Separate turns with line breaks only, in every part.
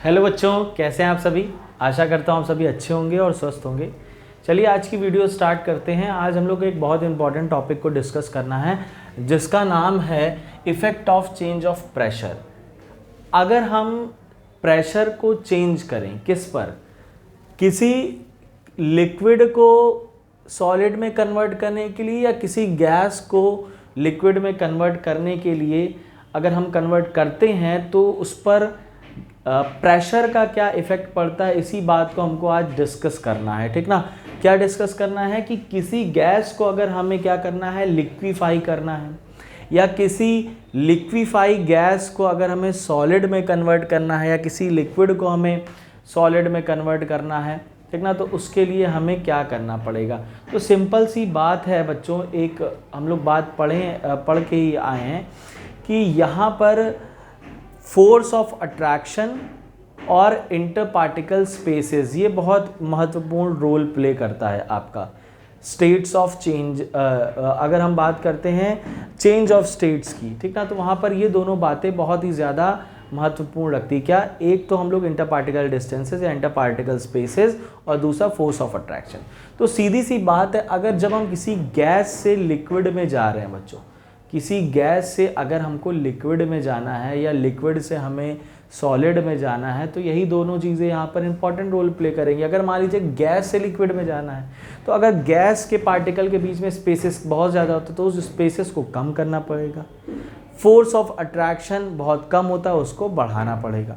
Hello बच्चों, कैसे हैं आप सभी। आशा करता हूँ आप सभी अच्छे होंगे और स्वस्थ होंगे। चलिए आज की वीडियो स्टार्ट करते हैं। आज हम लोग एक बहुत इंपॉर्टेंट टॉपिक को डिस्कस करना है जिसका नाम है effect of change of pressure. अगर हम प्रेशर को चेंज करें किस पर, किसी लिक्विड को सॉलिड में कन्वर्ट करने के लिए या किसी गैस को लिक्विड में कन्वर्ट करने के लिए अगर हम कन्वर्ट करते हैं तो उस पर प्रेशर का क्या इफ़ेक्ट पड़ता है, इसी बात को हमको आज डिस्कस करना है। ठीक ना। क्या डिस्कस करना है कि किसी गैस को अगर हमें क्या करना है, लिक्विफाई करना है, या किसी लिक्विफाई गैस को अगर हमें सॉलिड में कन्वर्ट करना है, या किसी लिक्विड को हमें सॉलिड में कन्वर्ट करना है। ठीक ना। तो उसके लिए हमें क्या करना पड़ेगा। तो सिंपल सी बात है बच्चों, एक हम लोग बात पढ़ के ही आए हैं कि यहाँ पर फोर्स ऑफ अट्रैक्शन और इंटर पार्टिकल स्पेसेस ये बहुत महत्वपूर्ण रोल प्ले करता है आपका स्टेट्स ऑफ चेंज। अगर हम बात करते हैं चेंज ऑफ स्टेट्स की, ठीक ना, तो वहाँ पर ये दोनों बातें बहुत ही ज़्यादा महत्वपूर्ण रखती। क्या, एक तो हम लोग इंटर पार्टिकल डिस्टेंसेस या इंटर पार्टिकल स्पेसेस और दूसरा फोर्स ऑफ अट्रैक्शन। तो सीधी सी बात है, अगर जब हम किसी गैस से लिक्विड में जा रहे हैं बच्चों, किसी गैस से अगर हमको लिक्विड में जाना है या लिक्विड से हमें सॉलिड में जाना है, तो यही दोनों चीज़ें यहाँ पर इंपॉर्टेंट रोल प्ले करेंगी। अगर मान लीजिए गैस से लिक्विड में जाना है तो अगर गैस के पार्टिकल के बीच में स्पेसेस बहुत ज़्यादा होते तो उस स्पेसेस को कम करना पड़ेगा। फोर्स ऑफ अट्रैक्शन बहुत कम होता है, उसको बढ़ाना पड़ेगा।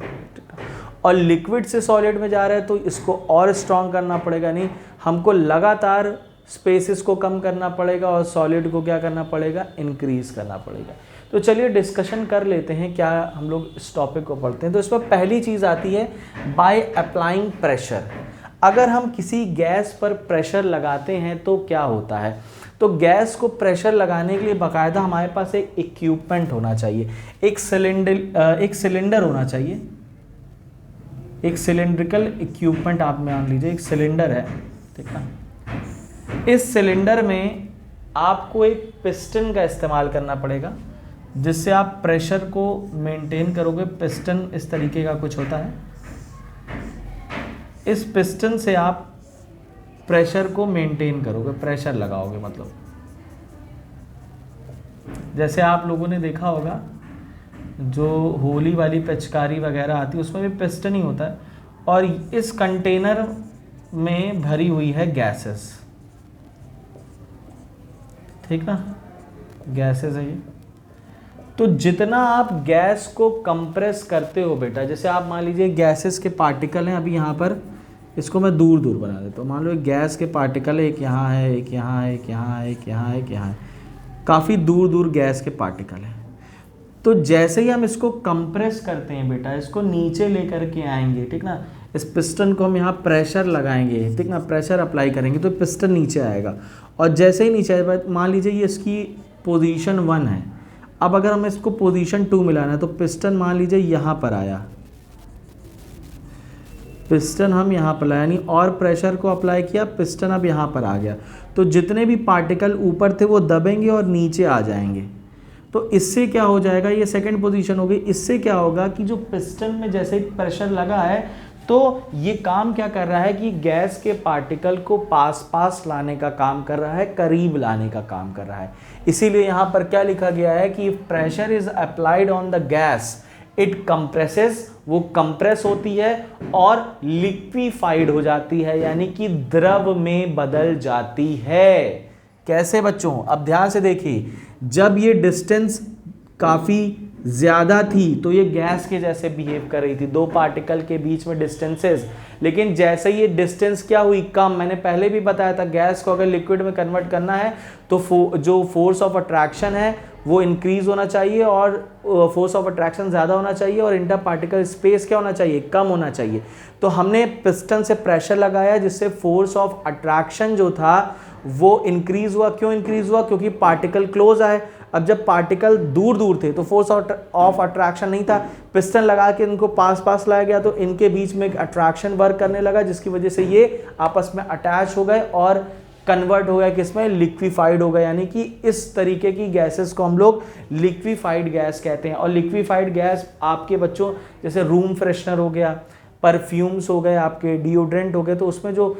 और लिक्विड से सॉलिड में जा रहे हैं तो इसको और स्ट्रॉन्ग करना पड़ेगा। नहीं, हमको लगातार स्पेसेस को कम करना पड़ेगा और सॉलिड को क्या करना पड़ेगा, इंक्रीज करना पड़ेगा। तो चलिए डिस्कशन कर लेते हैं, क्या हम लोग इस टॉपिक को पढ़ते हैं। तो इसमें पहली चीज़ आती है बाय अप्लाइंग प्रेशर। अगर हम किसी गैस पर प्रेशर लगाते हैं तो क्या होता है। तो गैस को प्रेशर लगाने के लिए बाकायदा हमारे पास एक इक्विपमेंट होना चाहिए, एक सिलेंडर होना चाहिए, एक सिलेंड्रिकल इक्विपमेंट। आप मान लीजिए एक सिलेंडर है, ठीक है। इस सिलेंडर में आपको एक पिस्टन का इस्तेमाल करना पड़ेगा जिससे आप प्रेशर को मेंटेन करोगे। पिस्टन इस तरीके का कुछ होता है, इस पिस्टन से आप प्रेशर को मेंटेन करोगे, प्रेशर लगाओगे। मतलब जैसे आप लोगों ने देखा होगा जो होली वाली पिचकारी वगैरह आती है उसमें भी पिस्टन ही होता है, और इस कंटेनर में भरी हुई है गैसेस, ठीक ना, गैसेस है ये। तो जितना आप गैस को कंप्रेस करते हो बेटा, जैसे आप मान लीजिए गैसेस के पार्टिकल हैं, अभी यहाँ पर इसको मैं दूर दूर बना देता हूँ। मान लो एक गैस के पार्टिकल है, एक यहाँ है, एक यहाँ है, एक यहाँ है, एक यहाँ है, एक यहाँ है, काफ़ी दूर दूर गैस के पार्टिकल हैं। तो जैसे ही हम इसको कंप्रेस करते हैं बेटा, इसको नीचे लेकर के आएंगे, ठीक ना, इस पिस्टन को हम यहाँ प्रेशर लगाएंगे, ठीक ना, प्रेशर अप्लाई करेंगे तो पिस्टन नीचे आएगा। और जैसे ही नीचे आएगा, मान लीजिए ये इसकी पोजीशन 1 है, अब अगर हमें इसको पोजीशन 2 मिलाना है तो पिस्टन मान लीजिए यहाँ पर आया, पिस्टन हम यहाँ पर लाया नहीं, और प्रेशर को अप्लाई किया, पिस्टन अब यहाँ पर आ गया। तो जितने भी पार्टिकल ऊपर थे वो दबेंगे और नीचे आ जाएंगे। तो इससे क्या हो जाएगा, ये सेकंड पोजीशन हो गई। इससे क्या होगा कि जो पिस्टन में जैसे ही प्रेशर लगा है तो ये काम क्या कर रहा है कि गैस के पार्टिकल को पास लाने का काम कर रहा है, करीब लाने का काम कर रहा है। इसीलिए यहाँ पर क्या लिखा गया है कि pressure is applied on the gas it compresses, वो कंप्रेस होती है और लिक्विफाइड हो जाती है, यानी कि द्रव में बदल जाती है। कैसे बच्चों, अब ध्यान से देखिए, जब ये डिस्टेंस काफ़ी ज़्यादा थी तो ये गैस के जैसे बिहेव कर रही थी, दो पार्टिकल के बीच में डिस्टेंसेस। लेकिन जैसे ये डिस्टेंस क्या हुई, कम। मैंने पहले भी बताया था गैस को अगर लिक्विड में कन्वर्ट करना है तो जो फोर्स ऑफ अट्रैक्शन है वो इंक्रीज होना चाहिए और फोर्स ऑफ अट्रैक्शन ज़्यादा होना चाहिए, और इंटर पार्टिकल स्पेस क्या होना चाहिए, कम होना चाहिए। तो हमने पिस्टन से प्रेशर लगाया जिससे फोर्स ऑफ अट्रैक्शन जो था वो इंक्रीज हुआ। क्यों इंक्रीज हुआ, क्योंकि पार्टिकल क्लोज आए। अब जब पार्टिकल दूर दूर थे तो फोर्स ऑफ अट्रैक्शन नहीं था, पिस्टन लगा के इनको पास लाया गया तो इनके बीच में एक अट्रैक्शन वर्क करने लगा, जिसकी वजह से ये आपस में अटैच हो गए और कन्वर्ट हो गया किसमें, लिक्विफाइड हो गया। यानी कि इस तरीके की गैसेस को हम लोग लिक्विफाइड गैस कहते हैं। और लिक्विफाइड गैस आपके बच्चों जैसे रूम फ्रेशनर हो गया, परफ्यूम्स हो गए, आपके डिओड्रेंट हो गए, तो उसमें जो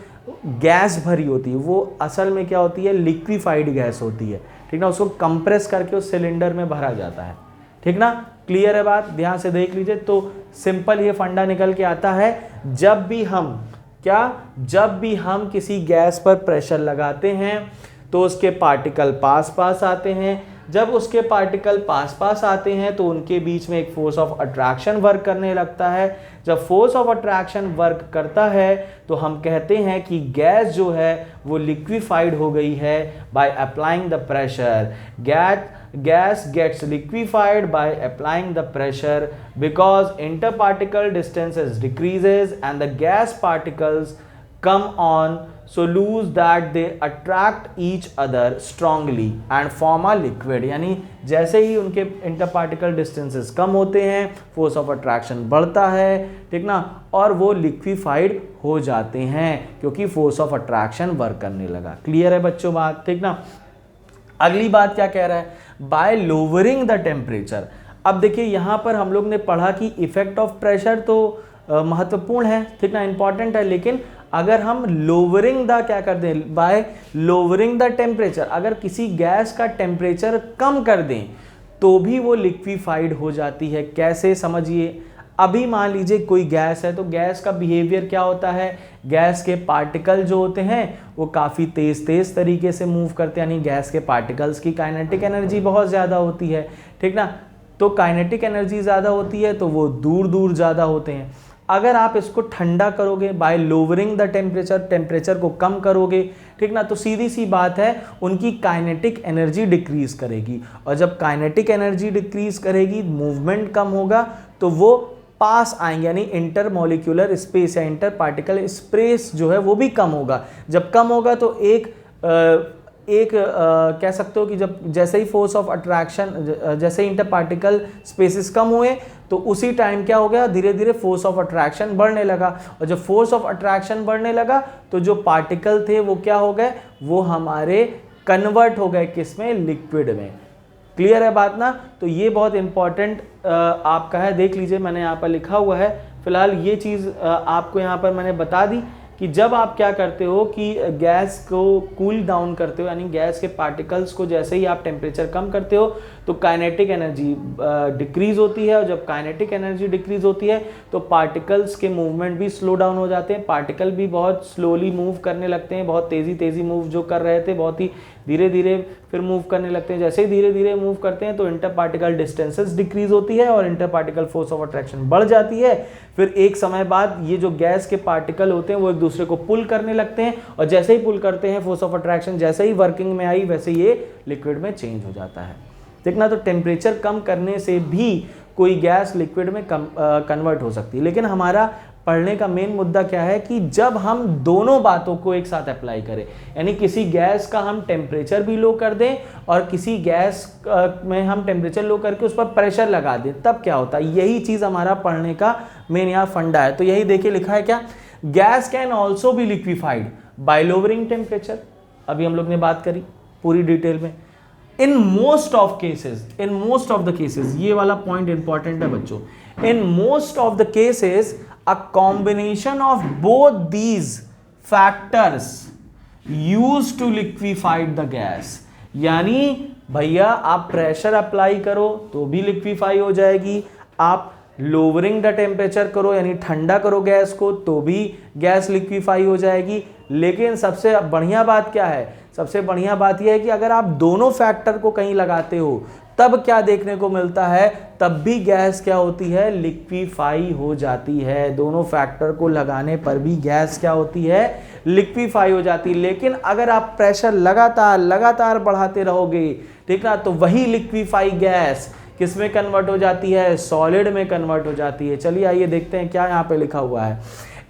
गैस भरी होती है वो असल में क्या होती है, लिक्विफाइड गैस होती है, ठीक ना। उसको कंप्रेस करके उस सिलेंडर में भरा जाता है, ठीक ना। क्लियर है बात, ध्यान से देख लीजिए। तो सिंपल ये फंडा निकल के आता है, जब भी हम किसी गैस पर प्रेशर लगाते हैं तो उसके पार्टिकल पास पास आते हैं। जब उसके पार्टिकल पास पास आते हैं तो उनके बीच में एक फोर्स ऑफ अट्रैक्शन वर्क करने लगता है। जब फोर्स ऑफ अट्रैक्शन वर्क करता है तो हम कहते हैं कि गैस जो है वो लिक्विफाइड हो गई है by applying the pressure. gas gets liquefied by applying the pressure because interparticle distances decreases and the gas particles come on so loose that they attract each other strongly and form a liquid। यानी जैसे ही उनके इंटरपार्टिकल distances कम होते हैं, force of attraction बढ़ता है, ठीक ना, और वो लिक्विफाइड हो जाते हैं क्योंकि फोर्स ऑफ अट्रैक्शन वर्क करने लगा। क्लियर है बच्चों बात, ठीक ना। अगली बात क्या कह रहा है, बाय लोअरिंग द टेम्परेचर। अब देखिए यहाँ पर हम लोग ने पढ़ा कि इफेक्ट ऑफ प्रेशर तो महत्वपूर्ण है, ठीक ना, इंपॉर्टेंट है, लेकिन अगर हम लोअरिंग द क्या कर दें, बाय लोअरिंग द टेम्परेचर, अगर किसी गैस का टेम्परेचर कम कर दें तो भी वो लिक्विफाइड हो जाती है। कैसे, समझिए। अभी मान लीजिए कोई गैस है, तो गैस का बिहेवियर क्या होता है, गैस के पार्टिकल जो होते हैं वो काफ़ी तेज तरीके से मूव करते हैं, यानी गैस के पार्टिकल्स की काइनेटिक एनर्जी बहुत ज़्यादा होती है, ठीक ना। तो काइनेटिक एनर्जी ज़्यादा होती है तो वो दूर दूर ज़्यादा होते हैं। अगर आप इसको ठंडा करोगे बाय लोअरिंग द टेम्परेचर को कम करोगे, ठीक ना, तो सीधी सी बात है उनकी काइनेटिक एनर्जी डिक्रीज करेगी, और जब काइनेटिक एनर्जी डिक्रीज करेगी, मूवमेंट कम होगा, तो वो पास आएंगे, यानी इंटरमोलिक्यूलर स्पेस या इंटर पार्टिकल स्पेस जो है वो भी कम होगा। जब कम होगा तो कह सकते हो कि जब जैसे ही फोर्स ऑफ अट्रैक्शन, जैसे इंटर पार्टिकल स्पेसेस कम हुए तो उसी टाइम क्या हो गया, धीरे धीरे फोर्स ऑफ अट्रैक्शन बढ़ने लगा, और जब फोर्स ऑफ अट्रैक्शन बढ़ने लगा तो जो पार्टिकल थे वो क्या हो गए, वो हमारे कन्वर्ट हो गए किसमें, लिक्विड में। क्लियर है बात ना। तो ये बहुत इंपॉर्टेंट आपका है, देख लीजिए मैंने यहाँ पर लिखा हुआ है। फिलहाल ये चीज़ आपको यहाँ पर मैंने बता दी कि जब आप क्या करते हो कि गैस को कूल डाउन करते हो, यानी गैस के पार्टिकल्स को जैसे ही आप टेम्परेचर कम करते हो तो काइनेटिक एनर्जी डिक्रीज होती है, और जब काइनेटिक एनर्जी डिक्रीज होती है तो पार्टिकल्स के मूवमेंट भी स्लो डाउन हो जाते हैं, पार्टिकल भी बहुत स्लोली मूव करने लगते हैं, बहुत तेज़ी मूव जो कर रहे थे बहुत ही धीरे धीरे फिर मूव करने लगते हैं। जैसे ही धीरे धीरे मूव करते हैं तो इंटर पार्टिकल डिस्टेंसेस डिक्रीज होती है और inter particle force of attraction बढ़ जाती है। फिर एक समय बाद ये जो गैस के पार्टिकल होते हैं वो एक दूसरे को पुल करने लगते हैं, और जैसे ही पुल करते हैं फोर्स ऑफ अट्रैक्शन जैसे ही वर्किंग में आई वैसे ये लिक्विड में चेंज हो जाता है। देखना, तो टेम्परेचर कम करने से भी कोई गैस लिक्विड में कन्वर्ट हो सकती है। लेकिन हमारा पढ़ने का मेन मुद्दा क्या है कि जब हम दोनों बातों को एक साथ अप्लाई करें, यानी किसी गैस का हम टेम्परेचर भी लो कर दें और किसी गैस में हम टेम्परेचर लो करके उस पर प्रेशर लगा दें, तब क्या होता है, यही चीज़ हमारा पढ़ने का मेन यहाँ फंडा है। तो यही देखिए लिखा है क्या, gas can also be liquefied bye lowering temperature. अभी हम लोग ने बात करी पूरी डिटेल में। इन मोस्ट ऑफ द केसेस, ये वाला पॉइंट इंपॉर्टेंट है बच्चों, इन most of the cases a combination of both these factors used to liquefy the gas। यानी भैया आप प्रेशर अप्लाई करो तो भी लिक्विफाई हो जाएगी, आप लोअरिंग द टेम्परेचर करो यानी ठंडा करो गैस को तो भी गैस लिक्विफाई हो जाएगी। लेकिन सबसे बढ़िया बात क्या है, सबसे बढ़िया बात यह है कि अगर आप दोनों फैक्टर को कहीं लगाते हो तब क्या देखने को मिलता है, तब भी गैस क्या होती है, लिक्विफाई हो जाती है। दोनों फैक्टर को लगाने पर भी गैस क्या होती है, लिक्विफाई हो जाती है। लेकिन अगर आप प्रेशर लगातार बढ़ाते रहोगे, ठीक ना, तो वही लिक्विफाई गैस किस में कन्वर्ट हो जाती है, सॉलिड में कन्वर्ट हो जाती है। चलिए आइए देखते हैं क्या यहाँ पे लिखा हुआ है।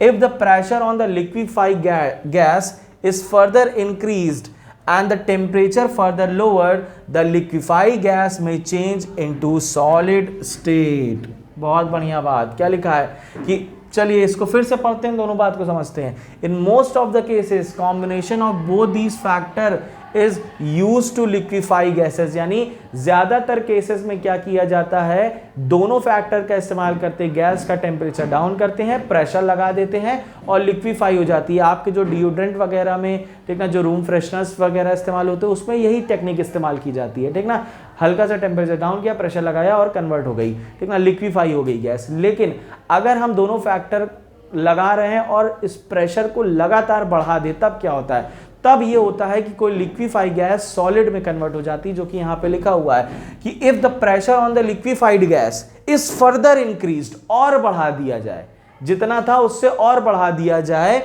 If the pressure on the liquefy gas is further increased and the temperature further lowered, the liquefied gas may change into solid state। बहुत बढ़िया बात, क्या लिखा है कि चलिए इसको फिर से पढ़ते हैं, दोनों बात को समझते हैं। In most of the cases combination of both these factor is use to liquefy gases, यानी ज्यादातर केसेस में क्या किया जाता है, दोनों फैक्टर का इस्तेमाल करते हैं, गैस का टेम्परेचर डाउन करते हैं, प्रेशर लगा देते हैं और लिक्विफाई हो जाती है। आपके जो डिओड्रेंट वगैरह में, ठीक ना, जो रूम फ्रेशनर्स वगैरह इस्तेमाल होते हैं उसमें यही टेक्निक इस्तेमाल की जाती है, ठीक ना। हल्का सा टेम्परेचर डाउन किया, प्रेशर लगाया और कन्वर्ट हो गई, ठीक ना, लिक्विफाई हो गई गैस। लेकिन अगर हम दोनों फैक्टर लगा रहे हैं और इस प्रेशर को लगातार बढ़ा दे, तब क्या होता है, तब ये होता है कि कोई लिक्विफाई गैस सॉलिड में कन्वर्ट हो जाती है, जो कि यहां पे लिखा हुआ है कि if the pressure on the liquefied gas is further increased, और बढ़ा दिया जाए, जितना था उससे और बढ़ा दिया जाए,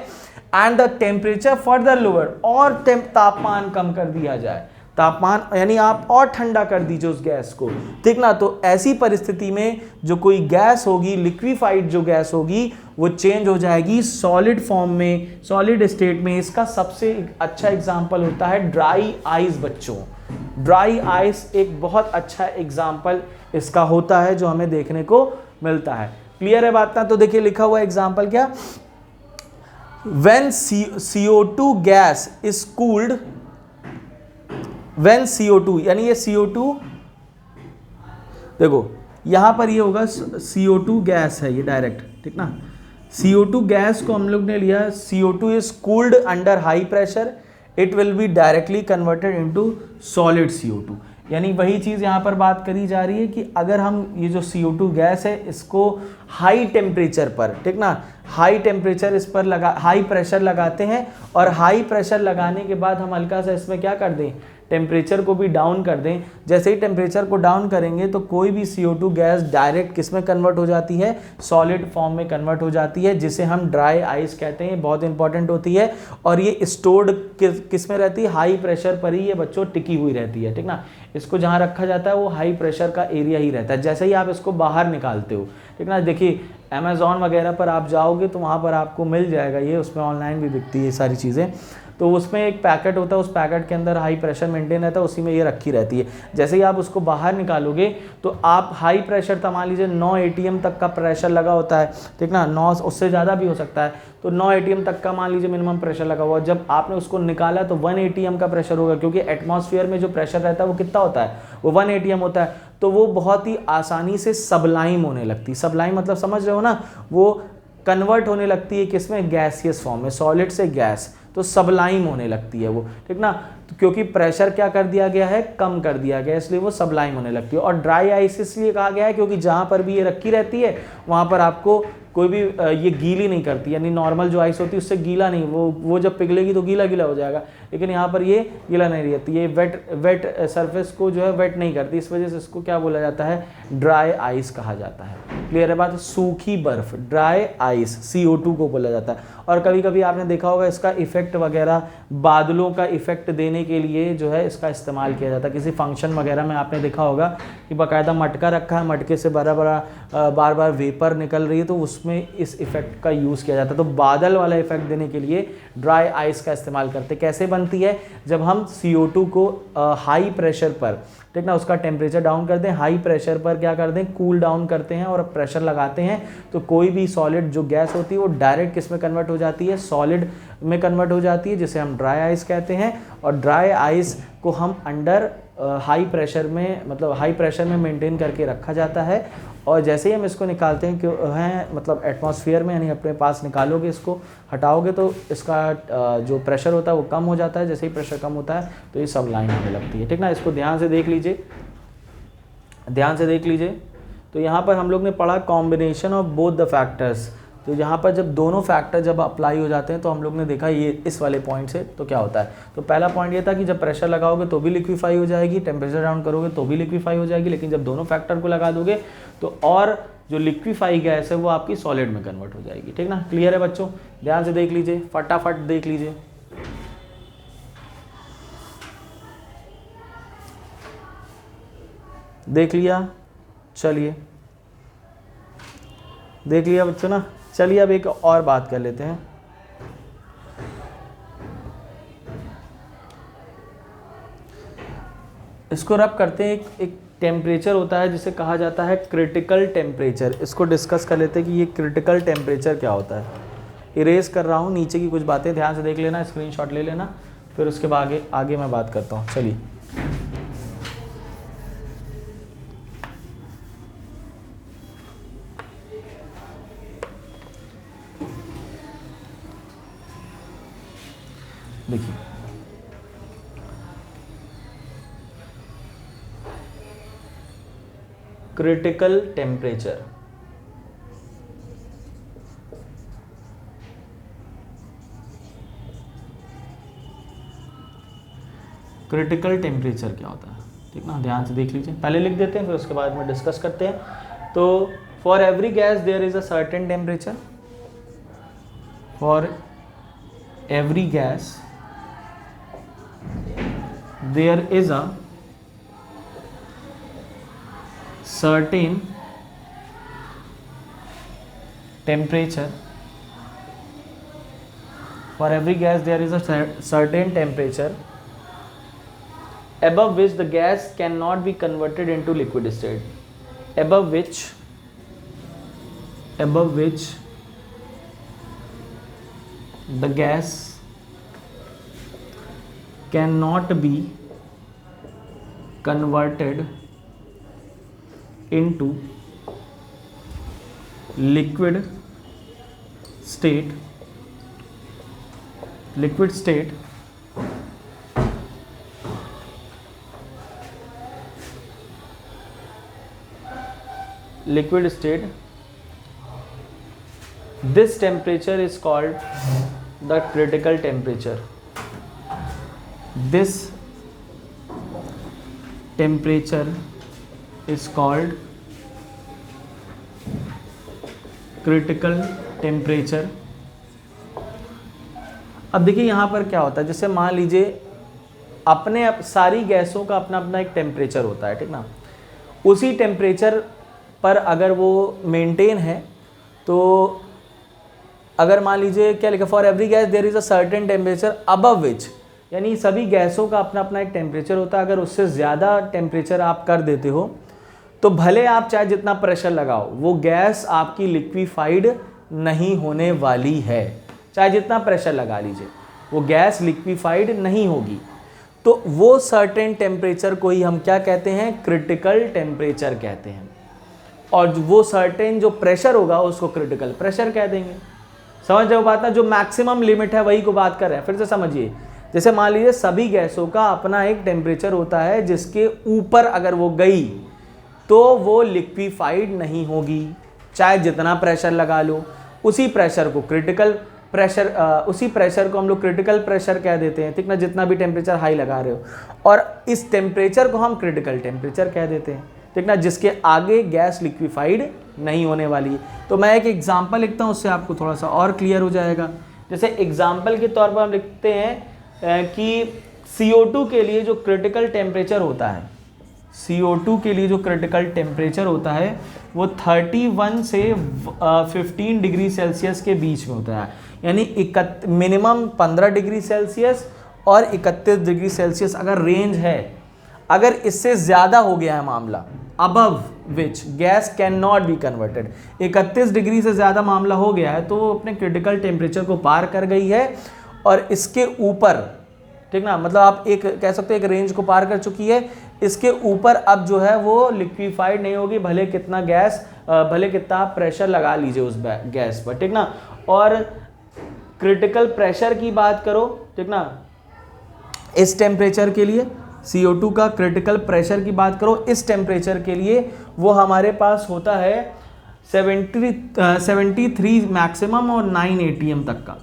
and the temperature further lower, और तापमान कम कर दिया जाए, तापमान यानी आप और ठंडा कर दीजिए उस गैस को, ठीक ना। तो ऐसी परिस्थिति में जो कोई गैस होगी, लिक्विफाइड जो गैस होगी, वो चेंज हो जाएगी सॉलिड फॉर्म में, सॉलिड स्टेट में। इसका सबसे अच्छा एग्जांपल होता है ड्राई आइस। बच्चों, ड्राई आइस एक बहुत अच्छा एग्जांपल इसका होता है जो हमें देखने को मिलता है। क्लियर है बात ना? तो देखिए लिखा हुआ एग्जांपल क्या, when CO2 gas is cooled, when CO2 यानी ये CO2, देखो यहां पर ये होगा CO2 गैस है ये डायरेक्ट, ठीक ना। CO2 गैस को हम लोग ने लिया, CO2 is cooled under high pressure, it will be directly converted into solid CO2। यानी वही चीज़ यहाँ पर बात करी जा रही है कि अगर हम ये जो CO2 गैस है इसको हाई टेम्परेचर पर, ठीक ना, हाई टेम्परेचर इस पर हाई प्रेशर लगाते हैं, और हाई प्रेशर लगाने के बाद हम हल्का सा इसमें क्या कर दें, टेम्परेचर को भी डाउन कर दें। जैसे ही टेम्परेचर को डाउन करेंगे तो कोई भी CO2 गैस डायरेक्ट किस में कन्वर्ट हो जाती है, सॉलिड फॉर्म में कन्वर्ट हो जाती है, जिसे हम ड्राई आइस कहते हैं। बहुत इंपॉर्टेंट होती है और ये स्टोर्ड किस में रहती है, हाई प्रेशर पर ही ये बच्चों टिकी हुई रहती है, ठीक ना। इसको जहाँ रखा जाता है वो हाई प्रेशर का एरिया ही रहता है। जैसे ही आप इसको बाहर निकालते हो, ठीक ना, देखिए अमेज़ॉन वगैरह पर आप जाओगे तो वहाँ पर आपको मिल जाएगा ये, उसमें ऑनलाइन भी बिकती है ये सारी चीज़ें। तो उसमें एक पैकेट होता है, उस पैकेट के अंदर हाई प्रेशर मेंटेन रहता है, उसी में ये रखी रहती है। जैसे ही आप उसको बाहर निकालोगे तो आप हाई प्रेशर था, मान लीजिए 9 ATM तक का प्रेशर लगा होता है, ठीक ना, 9 उससे ज़्यादा भी हो सकता है, तो 9 ATM तक का मान लीजिए मिनिमम प्रेशर लगा हुआ। जब आपने उसको निकाला तो 1 ATM का प्रेशर होगा, क्योंकि एटमॉस्फेयर में जो प्रेशर रहता है वो कितना होता है, वो 1 ATM होता है। तो वो बहुत ही आसानी से सबलाइम होने लगती है। सबलाइम मतलब समझ रहे हो ना, वो कन्वर्ट होने लगती है किसमें, गैसियस फॉर्म में, सॉलिड से गैस, तो सबलाइम होने लगती है वो, ठीक ना। तो क्योंकि प्रेशर क्या कर दिया गया है, कम कर दिया गया, इसलिए वो सबलाइम होने लगती है। और ड्राई आइस इसलिए कहा गया है क्योंकि जहाँ पर भी ये रखी रहती है वहाँ पर आपको कोई भी ये गीली नहीं करती, यानी नॉर्मल जो आइस होती है उससे गीला नहीं, वो जब पिघलेगी तो गीला गीला हो जाएगा, लेकिन यहाँ पर ये गीला नहीं रहती, ये वेट सरफेस को जो है वेट नहीं करती, इस वजह से इसको क्या बोला जाता है, ड्राई आइस कहा जाता है। क्लियर है बात? सूखी बर्फ, ड्राई आइस, CO2 को बोला जाता है। और कभी कभी आपने देखा होगा इसका इफेक्ट वगैरह, बादलों का इफेक्ट देने के लिए जो है इसका इस्तेमाल किया जाता है। किसी फंक्शन वगैरह में आपने देखा होगा कि बाकायदा मटका रखा है, मटके से बार बार वेपर निकल रही है, तो उसमें इस इफेक्ट का यूज़ किया जाता है। तो बादल वाला इफेक्ट देने के लिए ड्राई आइस का इस्तेमाल करते हैं। कैसे बनती है, जब हम CO2 को हाई प्रेशर पर, ठीक ना, उसका टेम्परेचर डाउन करते हैं, हाई प्रेशर पर क्या करते हैं, कूल डाउन करते हैं और प्रेशर लगाते हैं, तो कोई भी सॉलिड जो गैस होती है वो डायरेक्ट किस में कन्वर्ट हो जाती है, सॉलिड में कन्वर्ट हो जाती है, जिसे हम ड्राई आइस कहते हैं। और ड्राई आइस को हम अंडर हाई प्रेशर में, मतलब हाई प्रेशर में मेंटेन करके रखा जाता है। और जैसे ही हम इसको निकालते हैं, क्यों हैं, मतलब एटमॉस्फेयर में, यानी अपने पास निकालोगे, इसको हटाओगे तो इसका जो प्रेशर होता है वो कम हो जाता है। जैसे ही प्रेशर कम होता है तो ये सब लाइन होने लगती है, ठीक ना। इसको ध्यान से देख लीजिए, ध्यान से देख लीजिए। तो यहाँ पर हम लोग ने पढ़ा combination of both the factors. तो यहाँ पर जब दोनों फैक्टर जब अप्लाई हो जाते हैं तो हम लोग ने देखा ये इस वाले पॉइंट से तो क्या होता है। तो पहला पॉइंट ये था कि जब प्रेशर लगाओगे तो भी लिक्विफाई हो जाएगी, टेम्परेचर डाउन करोगे तो भी लिक्विफाई हो जाएगी, लेकिन जब दोनों फैक्टर को लगा दोगे तो और जो लिक्विफाई गैस है वो आपकी सॉलिड में कन्वर्ट हो जाएगी, ठीक ना। क्लियर है बच्चों? ध्यान से देख लीजिए, फटाफट देख लीजिए। देख लिया? चलिए देख लिया बच्चों ना। चलिए अब एक और बात कर लेते हैं। इसको रब करते हैं। एक टेम्परेचर होता है जिसे कहा जाता है क्रिटिकल टेम्परेचर। इसको डिस्कस कर लेते हैं कि ये क्रिटिकल टेम्परेचर क्या होता है। इरेज कर रहा हूँ नीचे की कुछ बातें, ध्यान से देख लेना, स्क्रीनशॉट ले लेना। फिर उसके बाद आगे आगे मैं बात करता हूँ। चलिए देखिए, क्रिटिकल टेम्परेचर, क्रिटिकल टेम्परेचर क्या होता है, ठीक ना, ध्यान से देख लीजिए। पहले लिख देते हैं फिर उसके बाद में डिस्कस करते हैं। तो for every gas there is a certain temperature, for every gas there is a certain temperature, for every gas there is a certain temperature above which the gas cannot be converted into liquid state, above which the gas cannot be converted into liquid state this temperature is called the critical temperature. This temperature is called critical temperature. अब देखिए यहाँ पर क्या होता है, जैसे मान लीजिए सारी गैसों का अपना अपना एक टेम्परेचर होता है, ठीक ना। उसी टेम्परेचर पर अगर वो मेंटेन है तो अगर मान लीजिए क्या लिखा, for every gas there is a certain temperature above which, यानी सभी गैसों का अपना अपना एक टेम्परेचर होता है। अगर उससे ज़्यादा टेम्परेचर आप कर देते हो तो भले आप चाहे जितना प्रेशर लगाओ वो गैस आपकी लिक्विफाइड नहीं होने वाली है। चाहे जितना प्रेशर लगा लीजिए वो गैस लिक्विफाइड नहीं होगी। तो वो सर्टेन टेम्परेचर को ही हम क्या कहते हैं, क्रिटिकल टेम्परेचर कहते हैं। और वो सर्टेन जो प्रेशर होगा उसको क्रिटिकल प्रेशर कह देंगे। समझ रहे हो बात ना, जो मैक्सिमम लिमिट है वही को बात कर रहे हैं। फिर से समझिए, जैसे मान लीजिए सभी गैसों का अपना एक टेम्परेचर होता है जिसके ऊपर अगर वो गई तो वो लिक्विफाइड नहीं होगी, चाहे जितना प्रेशर लगा लो। उसी प्रेशर को क्रिटिकल प्रेशर, उसी प्रेशर को हम लोग क्रिटिकल प्रेशर कह देते हैं, ठीक ना, जितना भी टेम्परेचर हाई लगा रहे हो। और इस टेम्परेचर को हम क्रिटिकल टेम्परेचर कह देते हैं, ठीक ना, जिसके आगे गैस लिक्विफाइड नहीं होने वाली है। तो मैं एक एग्जांपल लिखता हूँ, उससे आपको थोड़ा सा और क्लियर हो जाएगा। जैसे एग्जांपल के तौर पर हम लिखते हैं कि CO2 के लिए जो क्रिटिकल टेम्परेचर होता है, CO2 के लिए जो क्रिटिकल टेम्परेचर होता है वो 31 से 15 डिग्री सेल्सियस के बीच में होता है। यानी मिनिमम 15 डिग्री सेल्सियस और 31 डिग्री सेल्सियस अगर रेंज है। अगर इससे ज़्यादा हो गया है मामला, above which gas can not be converted, 31 degree से ज़्यादा मामला हो गया है तो वो अपने क्रिटिकल टेम्परेचर को पार कर गई है। और इसके ऊपर, ठीक ना, मतलब आप एक कह सकते हो एक रेंज को पार कर चुकी है। इसके ऊपर अब जो है वो लिक्विफाइड नहीं होगी, भले कितना प्रेशर लगा लीजिए उस गैस पर, ठीक ना। और क्रिटिकल प्रेशर की बात करो, ठीक ना, इस टेम्परेचर के लिए CO2 का क्रिटिकल प्रेशर की बात करो, इस टेम्परेचर के लिए वो हमारे पास होता है 73 मैक्सिमम और 9 ATM तक का।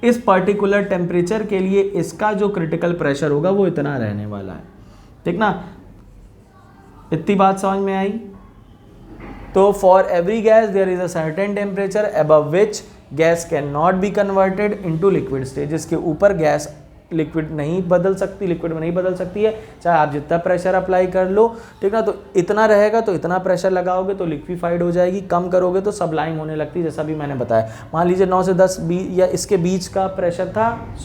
इस पर्टिकुलर टेम्परेचर के लिए इसका जो क्रिटिकल प्रेशर होगा वो इतना रहने वाला है, ठीक ना। इतनी बात समझ में आई। तो for every gas there is a certain temperature above which gas can not be converted into liquid state, जिसके ऊपर गैस लिक्विड में नहीं बदल सकती है, चाहे आप जितना प्रेशर अप्लाई कर लो, ठीक ना। तो इतना रहेगा, तो इतना प्रेशर लगाओगे तो लिक्विफाइड हो जाएगी, कम करोगे तो सबलाइम होने लगती है, जैसा भी मैंने बताया। मान लीजिए 9 से 10 या इसके बीच का प्रेशर था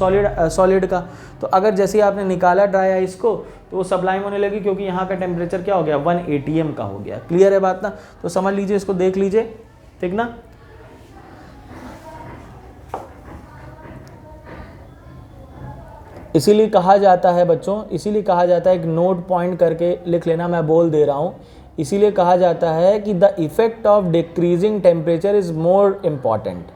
सॉलिड का, तो अगर जैसे ही आपने निकाला ड्राई आइस को तो वो सबलाइम होने लगी, क्योंकि यहाँ का टेम्परेचर क्या हो गया, 1 ATM का हो गया। क्लियर है बात ना। तो समझ लीजिए, इसको देख लीजिए, ठीक ना। इसीलिए कहा जाता है बच्चों, इसीलिए कहा जाता है, एक नोट पॉइंट करके लिख लेना, मैं बोल दे रहा हूँ, इसीलिए कहा जाता है कि the effect of decreasing temperature is more important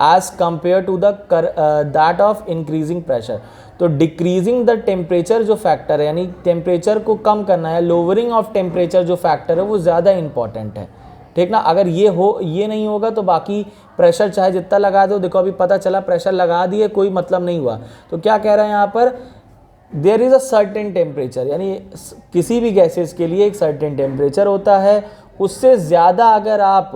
as compare to the that of increasing pressure. तो डिक्रीजिंग द टेम्परेचर जो फैक्टर है, यानी टेम्परेचर को कम करना है, लोअरिंग ऑफ टेम्परेचर जो फैक्टर है वो ज़्यादा इंपॉर्टेंट है, ठीक ना। अगर ये नहीं होगा तो बाकी प्रेशर चाहे जितना लगा दो, देखो अभी पता चला प्रेशर लगा दिए कोई मतलब नहीं हुआ। तो क्या कह रहे हैं यहाँ पर, there is a certain temperature, यानी किसी भी गैसेस के लिए एक सर्टेन टेम्परेचर होता है, उससे ज़्यादा अगर आप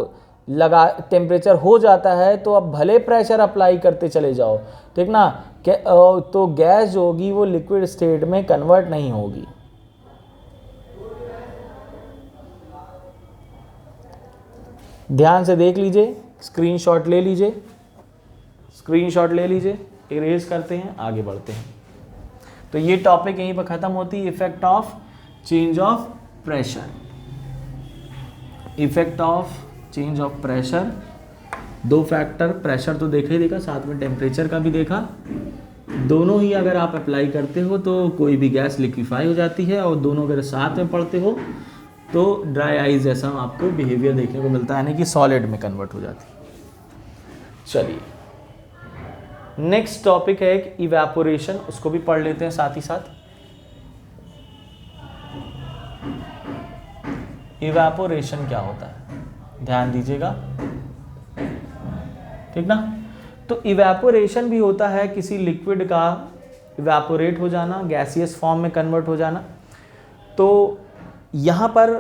टेम्परेचर हो जाता है तो आप भले प्रेशर अप्लाई करते चले जाओ, ठीक ना, तो गैस जो होगी वो लिक्विड स्टेट में कन्वर्ट नहीं होगी। ध्यान से देख लीजिए, स्क्रीनशॉट ले लीजिए, स्क्रीनशॉट ले लीजिए, इरेज करते हैं, आगे बढ़ते हैं। तो ये टॉपिक यहीं पर ख़त्म होती है, effect of change of pressure, effect of change of pressure. दो फैक्टर, प्रेशर तो देखा ही देखा, साथ में टेम्परेचर का भी देखा। दोनों ही अगर आप अप्लाई करते हो तो कोई भी गैस लिक्विफाई हो जाती है, और दोनों अगर साथ में पढ़ते हो तो ड्राई आइस जैसा आपको बिहेवियर देखने को मिलता है, यानी कि सॉलिड में कन्वर्ट हो जाती है। चलिए नेक्स्ट टॉपिक है एक इवेपोरेशन, उसको भी पढ़ लेते हैं साथ ही साथ। इवेपोरेशन क्या होता है, ध्यान दीजिएगा, ठीक ना। तो इवेपोरेशन भी होता है किसी लिक्विड का इवेपोरेट हो जाना, गैसियस फॉर्म में कन्वर्ट हो जाना। तो यहाँ पर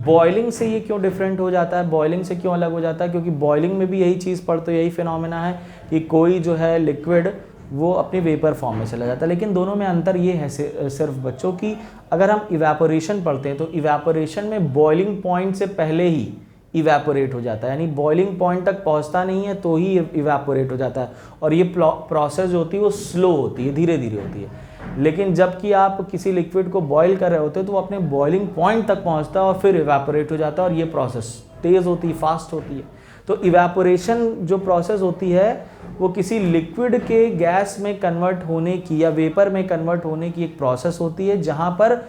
बॉइलिंग से ये क्यों डिफरेंट हो जाता है, बॉइलिंग से क्यों अलग हो जाता है, क्योंकि बॉइलिंग में भी यही चीज़ पढ़ते, यही फिनोमेना है कि कोई जो है लिक्विड वो अपनी वेपर फॉर्म में चला जाता है। लेकिन दोनों में अंतर ये है सिर्फ बच्चों की, अगर हम इवेपोरेशन पढ़ते हैं तो इवेपोरेशन में बॉइलिंग पॉइंट से पहले ही इवेपोरेट हो जाता है, यानी बॉइलिंग पॉइंट तक पहुंचता नहीं है तो ही इवेपोरेट हो जाता है, और ये प्रोसेस जो होती है वो स्लो होती है, धीरे धीरे होती है। लेकिन जबकि आप किसी लिक्विड को बॉईल कर रहे होते हैं तो वो अपने बॉइलिंग पॉइंट तक पहुंचता है और फिर इवेपोरेट हो जाता है, और ये प्रोसेस तेज़ होती है, फास्ट होती है। तो इवेपोरेशन जो प्रोसेस होती है वो किसी लिक्विड के गैस में कन्वर्ट होने की या वेपर में कन्वर्ट होने की एक प्रोसेस होती है, जहाँ पर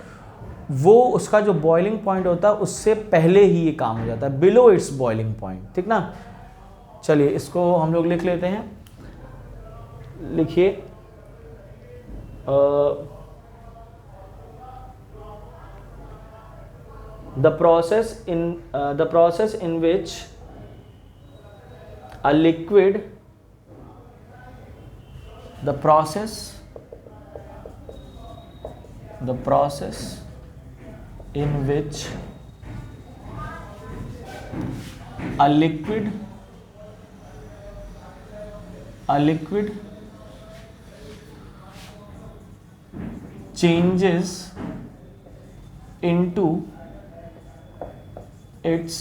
वो उसका जो बॉइलिंग पॉइंट होता है उससे पहले ही ये काम हो जाता है, बिलो इट्स बॉइलिंग पॉइंट, ठीक ना। चलिए इसको हम लोग लिख लेते हैं, लिखिए the process in which a liquid the process in which a liquid changes into its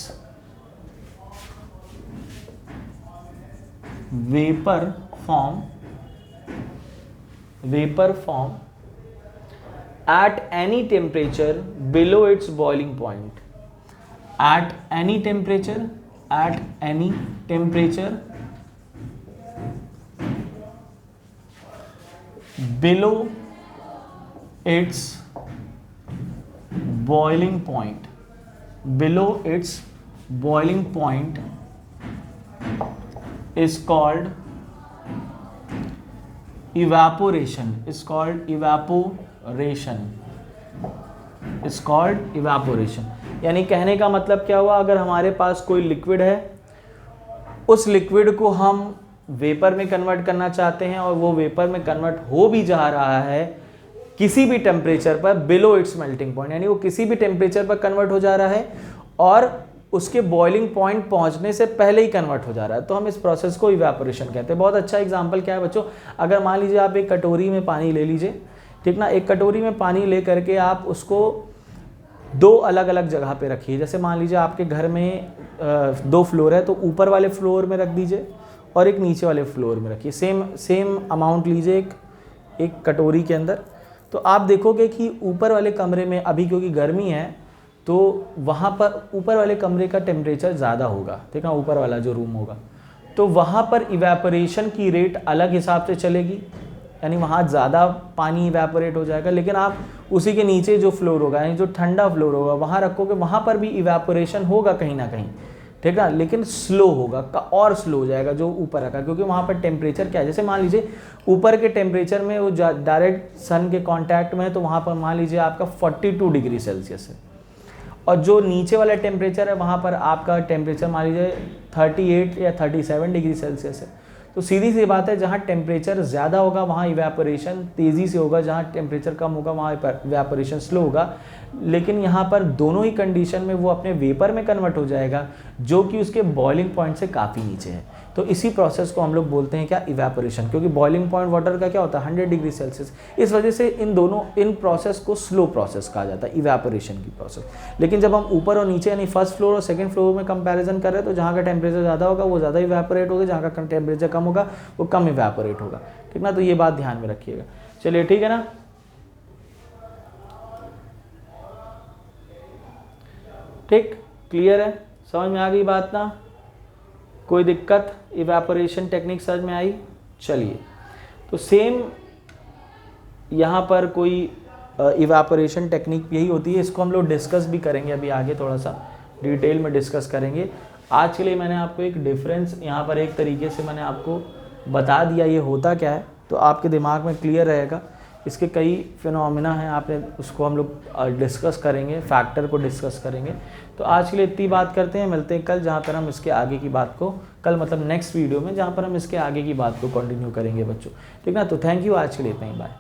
vapor form at any temperature below its boiling point, at any temperature below its boiling point, is called evaporation, यानी कहने का मतलब क्या हुआ, अगर हमारे पास कोई liquid है, उस लिक्विड को हम वेपर में कन्वर्ट करना चाहते हैं और वो वेपर में कन्वर्ट हो भी जा रहा है किसी भी टेम्परेचर पर बिलो इट्स मेल्टिंग पॉइंट, यानी वो किसी भी टेम्परेचर पर कन्वर्ट हो जा रहा है और उसके बॉइलिंग पॉइंट पहुंचने से पहले ही कन्वर्ट हो जा रहा है, तो हम इस प्रोसेस को इवेपोरेशन कहते हैं। बहुत अच्छा एग्जांपल क्या है बच्चों, अगर मान लीजिए आप एक कटोरी में पानी ले लीजिए, ठीक ना, एक कटोरी में पानी ले करके आप उसको दो अलग अलग जगह पे रखिए। जैसे मान लीजिए आपके घर में 2 फ्लोर है, तो ऊपर वाले फ्लोर में रख दीजिए और एक नीचे वाले फ्लोर में रखिए, सेम अमाउंट लीजिए एक कटोरी के अंदर। तो आप देखोगे कि ऊपर वाले कमरे में अभी क्योंकि गर्मी है तो वहाँ पर ऊपर वाले कमरे का टेम्परेचर ज़्यादा होगा, ठीक है, ऊपर वाला जो रूम होगा, तो वहाँ पर इवेपोरेशन की रेट अलग हिसाब से चलेगी, यानी वहाँ ज़्यादा पानी इवेपोरेट हो जाएगा, लेकिन आप उसी के नीचे जो फ्लोर होगा यानी जो ठंडा फ्लोर होगा वहाँ रखोगे, वहाँ पर भी इवेपोरेशन होगा कहीं ना कहीं, ठीक है, लेकिन स्लो होगा, और स्लो हो जाएगा जो ऊपर रखा, क्योंकि वहाँ पर टेम्परेचर क्या है, जैसे मान लीजिए ऊपर के टेम्परेचर में वो डायरेक्ट सन के कांटेक्ट में है, तो वहाँ पर मान लीजिए आपका 42 डिग्री सेल्सियस है, और जो नीचे वाला टेम्परेचर है वहाँ पर आपका टेम्परेचर मान लीजिए 38 या 37 डिग्री सेल्सियस है। तो सीधी सी बात है, जहाँ टेम्परेचर ज़्यादा होगा वहाँ इवेपोरेशन तेज़ी से होगा, जहाँ टेम्परेचर कम होगा वहाँ इवेपोरेशन स्लो होगा। लेकिन यहाँ पर दोनों ही कंडीशन में वो अपने वेपर में कन्वर्ट हो जाएगा, जो कि उसके बॉइलिंग पॉइंट से काफ़ी नीचे है। तो इसी प्रोसेस को हम लोग बोलते हैं क्या, इवेपोरेशन, क्योंकि बॉइलिंग पॉइंट वाटर का क्या होता है 100 डिग्री सेल्सियस। इस वजह से इन प्रोसेस को स्लो प्रोसेस कहा जाता है, इवेपोरेशन की प्रोसेस। लेकिन जब हम ऊपर और नीचे यानी फर्स्ट फ्लोर और सेकंड फ्लोर में कंपैरिजन कर रहे हैं, तो जहाँ का टेम्परेचर ज़्यादा होगा वो ज़्यादा इवेपोरेट होगा, जहाँ का टेम्परेचर कम होगा वो कम इवेपोरेट होगा, ठीक ना। तो ये बात ध्यान में रखिएगा। चलिए ठीक है ना, ठीक, क्लियर है, समझ में आ गई बात ना, कोई दिक्कत, इवेपोरेशन टेक्निक समझ में आई। चलिए, तो सेम यहाँ पर कोई इवेपोरेशन टेक्निक यही होती है, इसको हम लोग डिस्कस भी करेंगे अभी आगे, थोड़ा सा डिटेल में डिस्कस करेंगे। आज के लिए मैंने आपको एक डिफरेंस यहाँ पर एक तरीके से मैंने आपको बता दिया ये होता क्या है, तो आपके दिमाग में क्लियर रहेगा। इसके कई फिनोमिना हैं, आपने उसको हम लोग डिस्कस करेंगे, फैक्टर को डिस्कस करेंगे। तो आज के लिए इतनी बात करते हैं, मिलते हैं कल, जहाँ पर हम इसके आगे की बात को, कल मतलब नेक्स्ट वीडियो में, जहाँ पर हम इसके आगे की बात को कंटिन्यू करेंगे बच्चों, ठीक ना। तो थैंक यू, आज के लिए इतना ही, बाय।